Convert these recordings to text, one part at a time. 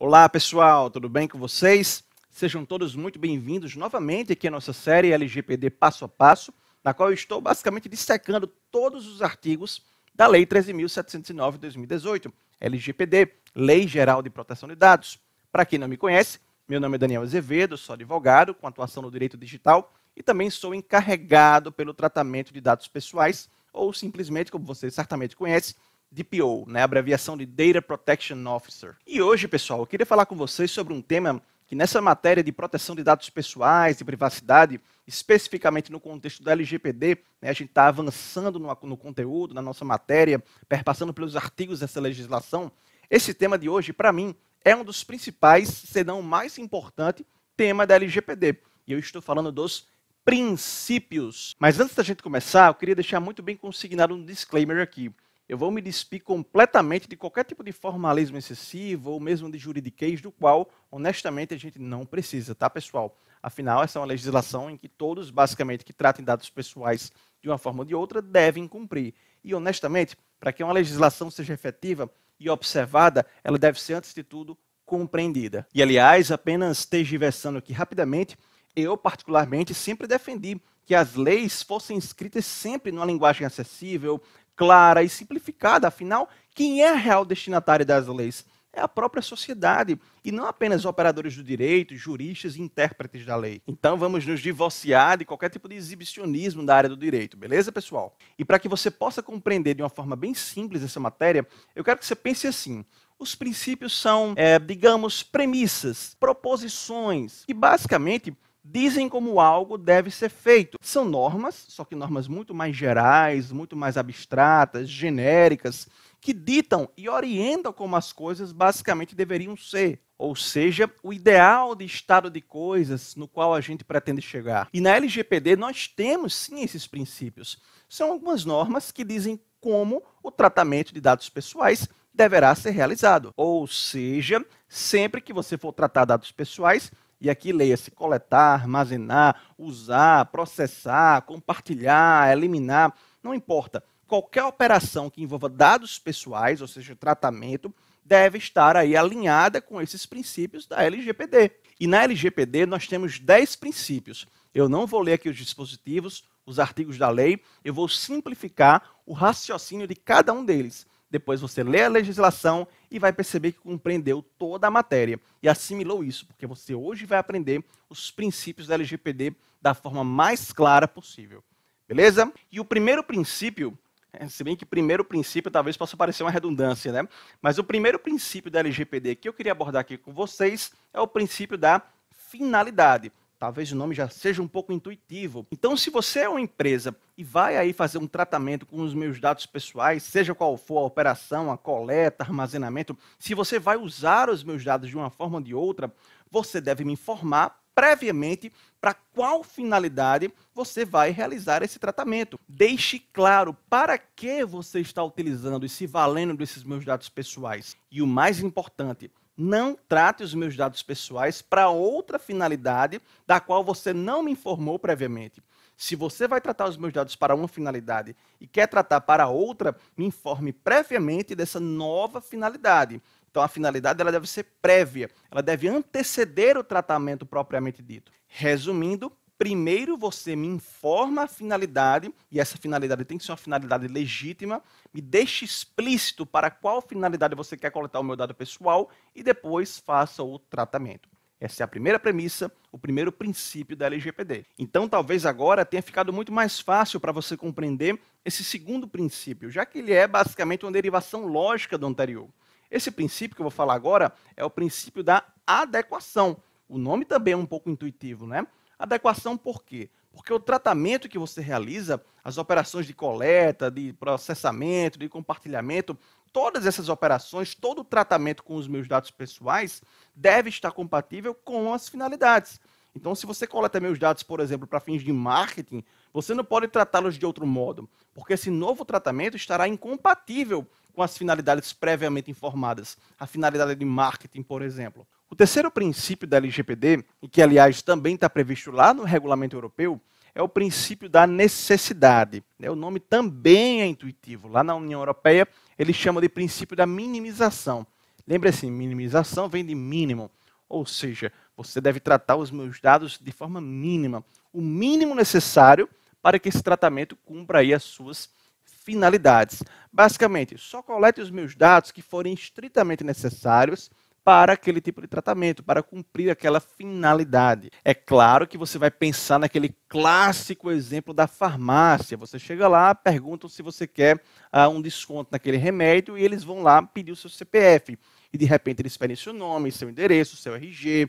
Olá pessoal, tudo bem com vocês? Sejam todos muito bem-vindos novamente aqui à nossa série LGPD Passo a Passo, na qual eu estou basicamente dissecando todos os artigos da Lei 13.709 de 2018, LGPD, Lei Geral de Proteção de Dados. Para quem não me conhece, meu nome é Daniel Azevedo, sou advogado com atuação no direito digital e também sou encarregado pelo tratamento de dados pessoais, ou simplesmente, como vocês certamente conhecem, DPO, né, abreviação de Data Protection Officer. E hoje, pessoal, eu queria falar com vocês sobre um tema que nessa matéria de proteção de dados pessoais e privacidade, especificamente no contexto da LGPD, né, a gente está avançando no conteúdo, na nossa matéria, perpassando pelos artigos dessa legislação. Esse tema de hoje, para mim, é um dos principais, se não o mais importante, tema da LGPD. E eu estou falando dos princípios. Mas antes da gente começar, eu queria deixar muito bem consignado um disclaimer aqui. Eu vou me despir completamente de qualquer tipo de formalismo excessivo ou mesmo de juridiquês, do qual, honestamente, a gente não precisa, tá, pessoal? Afinal, essa é uma legislação em que todos, basicamente, que tratem dados pessoais de uma forma ou de outra, devem cumprir. E, honestamente, para que uma legislação seja efetiva e observada, ela deve ser, antes de tudo, compreendida. E, aliás, apenas tergiversando aqui rapidamente, eu, particularmente, sempre defendi que as leis fossem escritas sempre numa linguagem acessível, clara e simplificada. Afinal, quem é a real destinatária das leis? É a própria sociedade, e não apenas operadores do direito, juristas e intérpretes da lei. Então vamos nos divorciar de qualquer tipo de exibicionismo da área do direito, beleza, pessoal? E para que você possa compreender de uma forma bem simples essa matéria, eu quero que você pense assim. Os princípios são, digamos, premissas, proposições, que basicamente dizem como algo deve ser feito. São normas, só que normas muito mais gerais, muito mais abstratas, genéricas, que ditam e orientam como as coisas basicamente deveriam ser. Ou seja, o ideal de estado de coisas no qual a gente pretende chegar. E na LGPD nós temos sim esses princípios. São algumas normas que dizem como o tratamento de dados pessoais deverá ser realizado. Ou seja, sempre que você for tratar dados pessoais, e aqui leia-se coletar, armazenar, usar, processar, compartilhar, eliminar, não importa. Qualquer operação que envolva dados pessoais, ou seja, tratamento, deve estar aí alinhada com esses princípios da LGPD. E na LGPD nós temos 10 princípios. Eu não vou ler aqui os dispositivos, os artigos da lei, eu vou simplificar o raciocínio de cada um deles. Depois você lê a legislação e vai perceber que compreendeu toda a matéria e assimilou isso, porque você hoje vai aprender os princípios da LGPD da forma mais clara possível. Beleza? E o primeiro princípio, se bem que primeiro princípio talvez possa parecer uma redundância, né? Mas o primeiro princípio da LGPD que eu queria abordar aqui com vocês é o princípio da finalidade. Talvez o nome já seja um pouco intuitivo. Então, se você é uma empresa e vai aí fazer um tratamento com os meus dados pessoais, seja qual for a operação, a coleta, armazenamento, se você vai usar os meus dados de uma forma ou de outra, você deve me informar previamente para qual finalidade você vai realizar esse tratamento. Deixe claro para que você está utilizando e se valendo desses meus dados pessoais. E o mais importante, não trate os meus dados pessoais para outra finalidade da qual você não me informou previamente. Se você vai tratar os meus dados para uma finalidade e quer tratar para outra, me informe previamente dessa nova finalidade. Então, a finalidade ela deve ser prévia, ela deve anteceder o tratamento propriamente dito. Resumindo, primeiro você me informa a finalidade, e essa finalidade tem que ser uma finalidade legítima, me deixe explícito para qual finalidade você quer coletar o meu dado pessoal e depois faça o tratamento. Essa é a primeira premissa, o primeiro princípio da LGPD. Então, talvez agora tenha ficado muito mais fácil para você compreender esse segundo princípio, já que ele é basicamente uma derivação lógica do anterior. Esse princípio que eu vou falar agora é o princípio da adequação. O nome também é um pouco intuitivo, né? Adequação por quê? Porque o tratamento que você realiza, as operações de coleta, de processamento, de compartilhamento, todas essas operações, todo o tratamento com os meus dados pessoais deve estar compatível com as finalidades. Então, se você coleta meus dados, por exemplo, para fins de marketing, você não pode tratá-los de outro modo, porque esse novo tratamento estará incompatível com as finalidades previamente informadas, a finalidade de marketing, por exemplo. O terceiro princípio da LGPD, e que, aliás, também está previsto lá no regulamento europeu, é o princípio da necessidade. O nome também é intuitivo. Lá na União Europeia, eles chamam de princípio da minimização. Lembre-se, minimização vem de mínimo, ou seja, você deve tratar os meus dados de forma mínima, o mínimo necessário para que esse tratamento cumpra aí as suas finalidades. Basicamente, só colete os meus dados que forem estritamente necessários para aquele tipo de tratamento, para cumprir aquela finalidade. É claro que você vai pensar naquele clássico exemplo da farmácia. Você chega lá, perguntam se você quer um desconto naquele remédio e eles vão lá pedir o seu CPF. E de repente eles pedem seu nome, seu endereço, seu RG,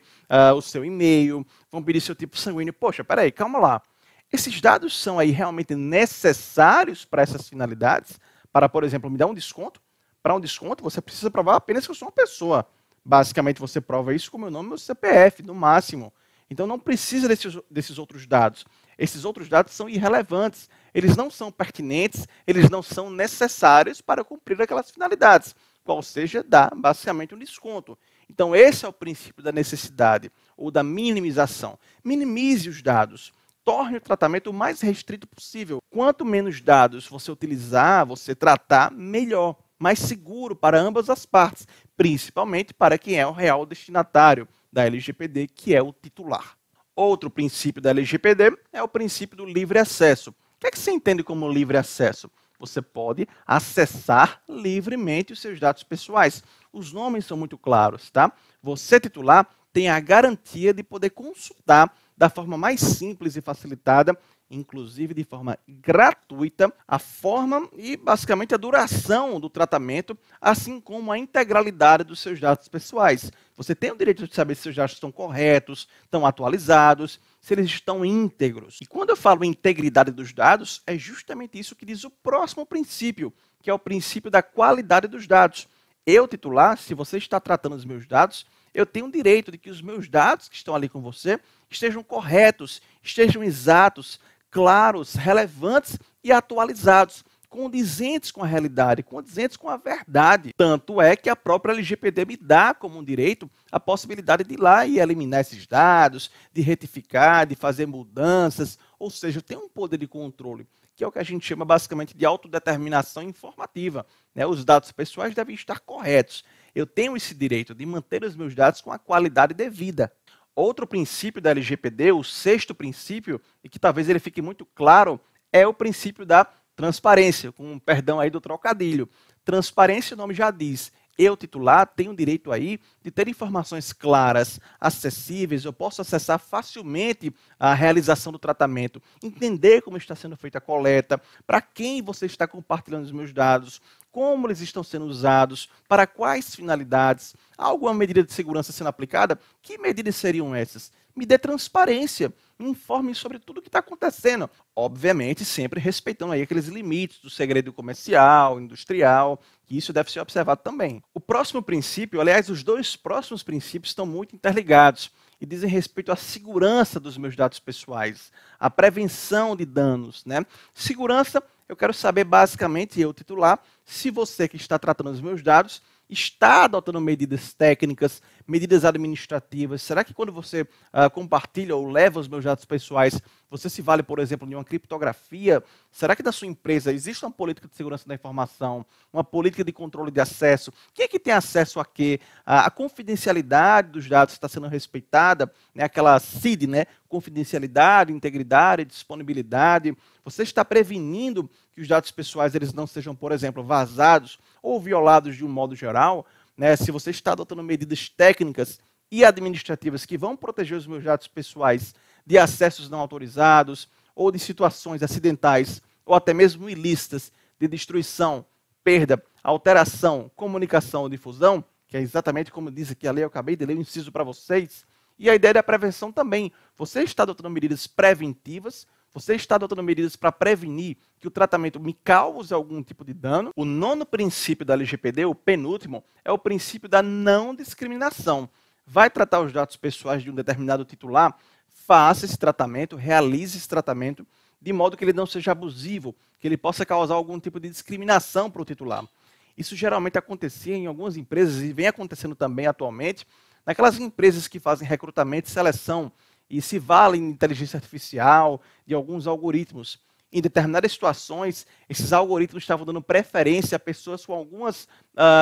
o seu e-mail, vão pedir seu tipo sanguíneo. Poxa, peraí, calma lá. Esses dados são aí realmente necessários para essas finalidades? Para, por exemplo, me dar um desconto? Para um desconto, você precisa provar apenas que eu sou uma pessoa. Basicamente, você prova isso com o meu nome e meu CPF, no máximo. Então, não precisa desses outros dados. Esses outros dados são irrelevantes. Eles não são pertinentes, eles não são necessários para cumprir aquelas finalidades. Qual seja, dá basicamente um desconto. Então, esse é o princípio da necessidade, ou da minimização. Minimize os dados. Torne o tratamento o mais restrito possível. Quanto menos dados você utilizar, você tratar, melhor. Mais seguro para ambas as partes, principalmente para quem é o real destinatário da LGPD, que é o titular. Outro princípio da LGPD é o princípio do livre acesso. O que é que você entende como livre acesso? Você pode acessar livremente os seus dados pessoais. Os nomes são muito claros, tá? Você, titular, tem a garantia de poder consultar da forma mais simples e facilitada, inclusive de forma gratuita, a forma e basicamente a duração do tratamento, assim como a integralidade dos seus dados pessoais. Você tem o direito de saber se seus dados estão corretos, estão atualizados, se eles estão íntegros. E quando eu falo em integridade dos dados, é justamente isso que diz o próximo princípio, que é o princípio da qualidade dos dados. Eu, titular, se você está tratando os meus dados, eu tenho o direito de que os meus dados que estão ali com você estejam corretos, estejam exatos, claros, relevantes e atualizados, condizentes com a realidade, condizentes com a verdade. Tanto é que a própria LGPD me dá como um direito a possibilidade de ir lá e eliminar esses dados, de retificar, de fazer mudanças, ou seja, eu tenho um poder de controle, que é o que a gente chama basicamente de autodeterminação informativa. Os dados pessoais devem estar corretos. Eu tenho esse direito de manter os meus dados com a qualidade devida. Outro princípio da LGPD, o sexto princípio, e que talvez ele fique muito claro, é o princípio da transparência, com perdão aí do trocadilho. Transparência, o nome já diz. Eu, titular, tenho o direito aí de ter informações claras, acessíveis, eu posso acessar facilmente a realização do tratamento, entender como está sendo feita a coleta, para quem você está compartilhando os meus dados, como eles estão sendo usados, para quais finalidades, há alguma medida de segurança sendo aplicada? Que medidas seriam essas? Me dê transparência, me informe sobre tudo o que está acontecendo. Obviamente, sempre respeitando aí aqueles limites do segredo comercial, industrial, que isso deve ser observado também. O próximo princípio, aliás, os dois próximos princípios estão muito interligados e dizem respeito à segurança dos meus dados pessoais, à prevenção de danos, Segurança, eu quero saber basicamente, eu titular, se você que está tratando os meus dados está adotando medidas técnicas, medidas administrativas. Será que quando você compartilha ou leva os meus dados pessoais, você se vale, por exemplo, de uma criptografia? Será que na sua empresa existe uma política de segurança da informação, uma política de controle de acesso? Quem é que tem acesso a quê? A confidencialidade dos dados está sendo respeitada, aquela CID, confidencialidade, integridade, disponibilidade. Você está prevenindo que os dados pessoais eles não sejam, por exemplo, vazados ou violados de um modo geral? Se você está adotando medidas técnicas e administrativas que vão proteger os meus dados pessoais de acessos não autorizados ou de situações acidentais ou até mesmo ilícitas de destruição, perda, alteração, comunicação ou difusão, que é exatamente como diz aqui a lei, eu acabei de ler o inciso para vocês, e a ideia da prevenção também. Você está adotando medidas preventivas, você está adotando medidas para prevenir que o tratamento me cause algum tipo de dano. O nono princípio da LGPD, o penúltimo, é o princípio da não discriminação. Vai tratar os dados pessoais de um determinado titular, faça esse tratamento, realize esse tratamento, de modo que ele não seja abusivo, que ele possa causar algum tipo de discriminação para o titular. Isso geralmente acontecia em algumas empresas e vem acontecendo também atualmente, naquelas empresas que fazem recrutamento e seleção, e se valem de inteligência artificial, de alguns algoritmos. em determinadas situações, esses algoritmos estavam dando preferência a pessoas com algumas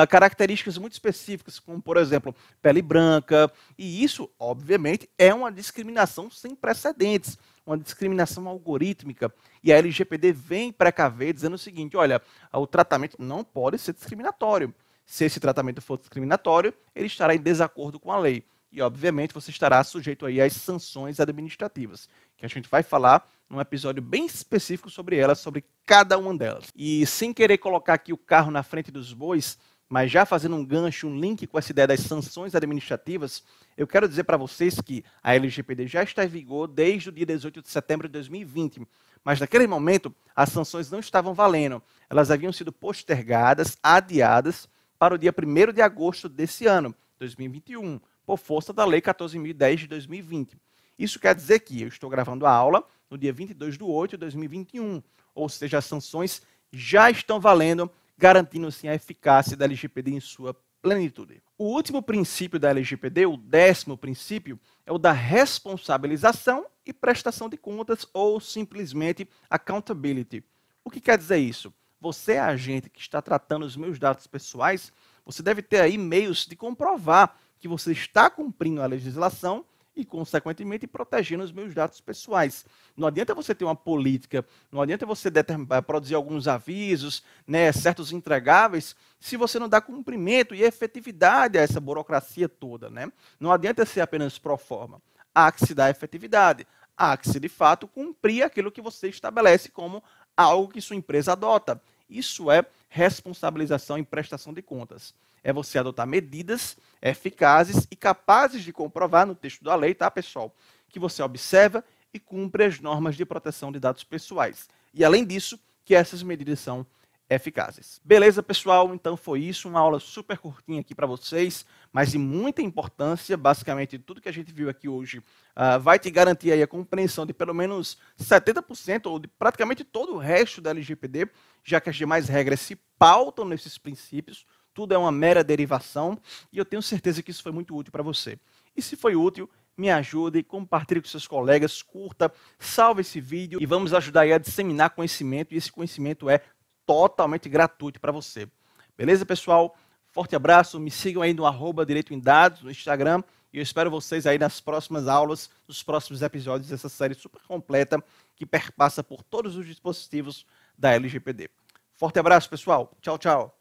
características muito específicas, como, por exemplo, pele branca, e isso, obviamente, é uma discriminação sem precedentes, uma discriminação algorítmica, e a LGPD vem precaver dizendo o seguinte, olha, o tratamento não pode ser discriminatório. Se esse tratamento for discriminatório, ele estará em desacordo com a lei. E, obviamente, você estará sujeito aí às sanções administrativas, que a gente vai falar num episódio bem específico sobre elas, sobre cada uma delas. E sem querer colocar aqui o carro na frente dos bois, mas já fazendo um gancho, um link com essa ideia das sanções administrativas, eu quero dizer para vocês que a LGPD já está em vigor desde o dia 18 de setembro de 2020, mas naquele momento as sanções não estavam valendo. Elas haviam sido postergadas, adiadas, para o dia 1º de agosto desse ano, 2021, por força da Lei 14.010 de 2020. Isso quer dizer que eu estou gravando a aula no dia 22/8 de 2021, ou seja, as sanções já estão valendo, garantindo assim a eficácia da LGPD em sua plenitude. O último princípio da LGPD, o 10º princípio, é o da responsabilização e prestação de contas, ou simplesmente accountability. O que quer dizer isso? Você é agente que está tratando os meus dados pessoais, você deve ter aí meios de comprovar que você está cumprindo a legislação e, consequentemente, protegendo os meus dados pessoais. Não adianta você ter uma política, não adianta você produzir alguns avisos, né, certos entregáveis, se você não dá cumprimento e efetividade a essa burocracia toda. Né? Não adianta ser apenas pro forma. Há que se dar efetividade, há que se, de fato, cumprir aquilo que você estabelece como algo que sua empresa adota. Isso é responsabilização e prestação de contas. É você adotar medidas eficazes e capazes de comprovar no texto da lei, tá, pessoal, que você observa e cumpre as normas de proteção de dados pessoais. E, além disso, que essas medidas são eficazes. Beleza, pessoal? Então foi isso, uma aula super curtinha aqui para vocês, mas de muita importância. Basicamente, tudo que a gente viu aqui hoje vai te garantir aí a compreensão de pelo menos 70% ou de praticamente todo o resto da LGPD, já que as demais regras se pautam nesses princípios. Tudo é uma mera derivação e eu tenho certeza que isso foi muito útil para você. E se foi útil, me ajude, compartilhe com seus colegas, curta, salve esse vídeo e vamos ajudar aí a disseminar conhecimento, e esse conhecimento é totalmente gratuito para você. Beleza, pessoal? Forte abraço, me sigam aí no @Direito em Dados, no Instagram, e eu espero vocês aí nas próximas aulas, nos próximos episódios dessa série super completa que perpassa por todos os dispositivos da LGPD. Forte abraço, pessoal. Tchau, tchau.